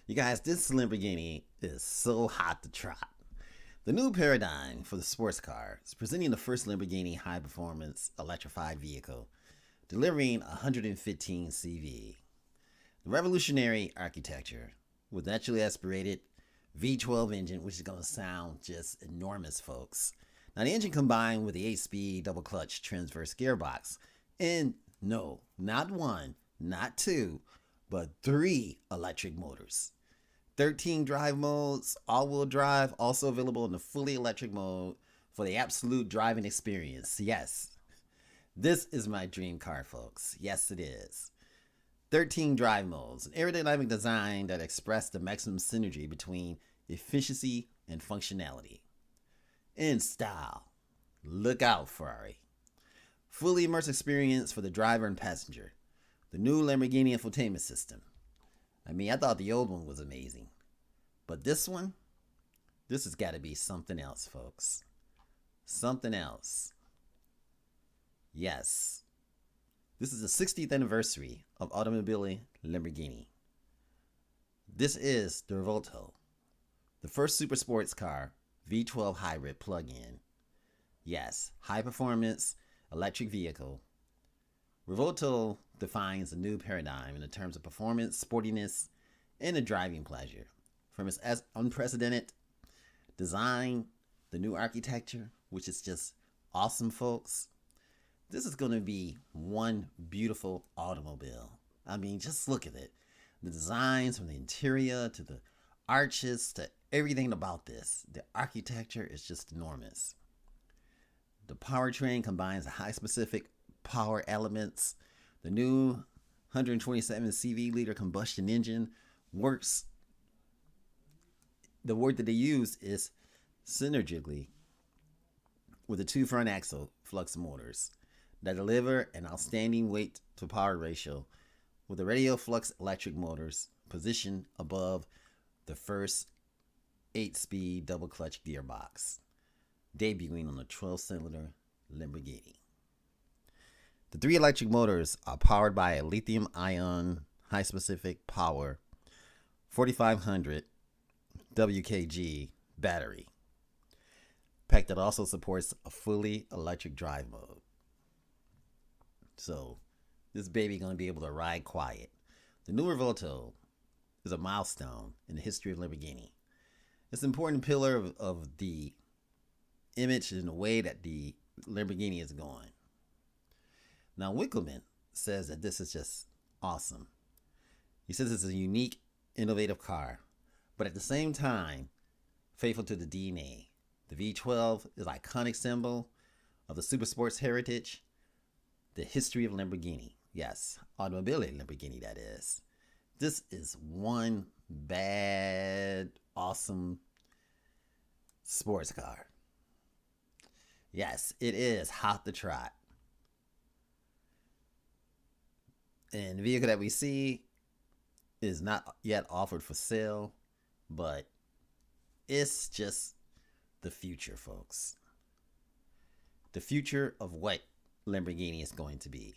You guys, this Lamborghini is so hot to trot. The new paradigm for the sports car is presenting the first Lamborghini high performance electrified vehicle, delivering 115 CV. The revolutionary architecture with naturally aspirated V12 engine, which is going to sound just enormous, folks. Now, the engine combined with the 8-speed double clutch transverse gearbox, and no, not one, not two, but three electric motors. 13 drive modes, all wheel drive, also available in the fully electric mode for the absolute driving experience. Yes, this is my dream car, folks. Yes, it is. 13 drive modes, an aerodynamic design that express the maximum synergy between efficiency and functionality. In style, look out, Ferrari. Fully immersive experience for the driver and passenger. The new Lamborghini infotainment system. I mean, I thought the old one was amazing. But this one, this has got to be something else, folks. Something else. Yes. This is the 60th anniversary of Automobile Lamborghini. This is the Revuelto, the first super sports car V12 hybrid plug-in. Yes, high performance electric vehicle. Revuelto defines a new paradigm in the terms of performance, sportiness, and the driving pleasure. From its unprecedented design, the new architecture, which is just awesome, folks. This is going to be one beautiful automobile. I mean, just look at it. The designs from the interior to the arches to everything about this. The architecture is just enormous. The powertrain combines the high specific power elements. The new 127 CV liter combustion engine works. The word that they use is synergically with the two front axle flux motors that deliver an outstanding weight to power ratio with the radial flux electric motors positioned above the first 8-speed double clutch gearbox, debuting on the 12-cylinder Lamborghini. The three electric motors are powered by a lithium ion high specific power 4500 WKG battery pack that also supports a fully electric drive mode. So this baby gonna be able to ride quiet. The new Revuelto is a milestone in the history of Lamborghini. It's an important pillar of the image and the way that the Lamborghini is going. Now Winkleman says that this is just awesome. He says it's a unique, innovative car, but at the same time, faithful to the DNA. The V12 is an iconic symbol of the super sports heritage, the history of Lamborghini. Yes, Automobile Lamborghini, that is. This is one bad, awesome sports car. Yes, it is hot to trot. And the vehicle that we see is not yet offered for sale, but it's just the future, folks. The future of what Lamborghini is going to be.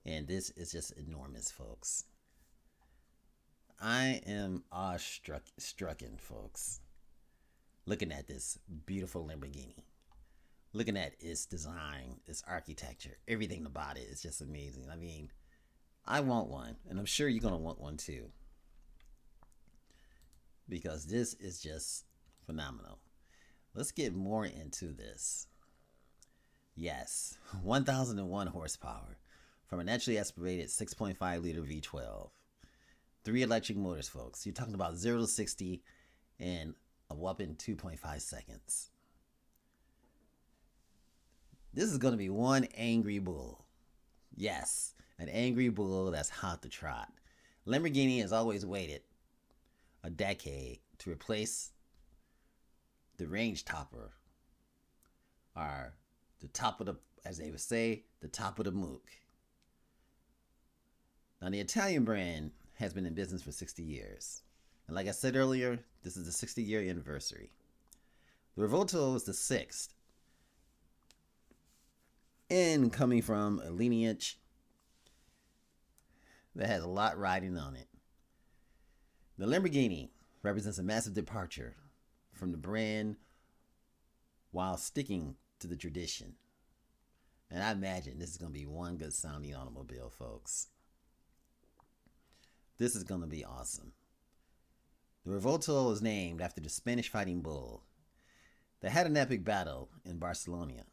And this is just enormous, folks. I am awestrucken, folks, looking at this beautiful Lamborghini. Looking at its design, its architecture, everything about it is just amazing. I mean, I want one, and I'm sure you're going to want one too. Because this is just phenomenal. Let's get more into this. Yes, 1001 horsepower from a naturally aspirated 6.5 liter V12. Three electric motors, folks. You're talking about 0 to 60 in a whopping 2.5 seconds. This is going to be one angry bull. Yes, an angry bull that's hot to trot. Lamborghini has always waited a decade to replace the range topper, or the top of the, as they would say, the top of the mook. Now, the Italian brand has been in business for 60 years. And like I said earlier, this is the 60-year anniversary. The Revuelto is the sixth, and coming from a lineage that has a lot riding on it. The Lamborghini represents a massive departure from the brand while sticking to the tradition. And I imagine this is going to be one good sounding automobile, folks. This is going to be awesome. The Revuelto is named after the Spanish fighting bull that had an epic battle in Barcelona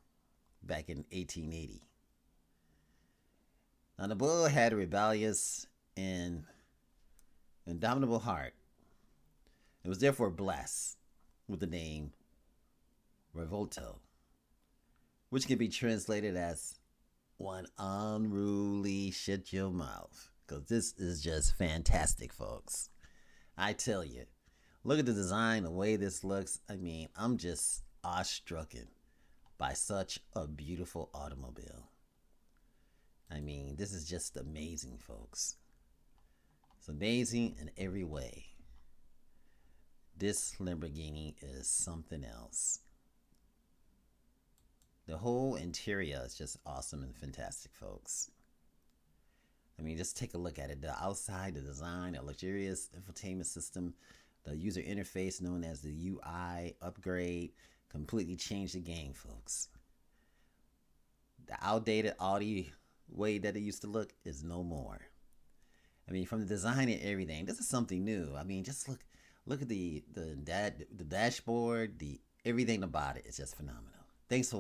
back in 1880. Now, the bull had a rebellious and indomitable heart. It was therefore blessed with the name Revuelto, which can be translated as one unruly shut your mouth. Because this is just fantastic, folks. I tell you, look at the design, the way this looks. I mean, I'm just awestruck by such a beautiful automobile. I mean, this is just amazing, folks. It's amazing in every way. This Lamborghini is something else. The whole interior is just awesome and fantastic, folks. I mean, just take a look at it. The outside, the design, a luxurious infotainment system, the user interface known as the UI upgrade completely changed the game, folks. The outdated Audi way that it used to look is no more. I mean, from the design and everything, this is something new. I mean, just look at the dashboard, the everything about it is just phenomenal. Thanks for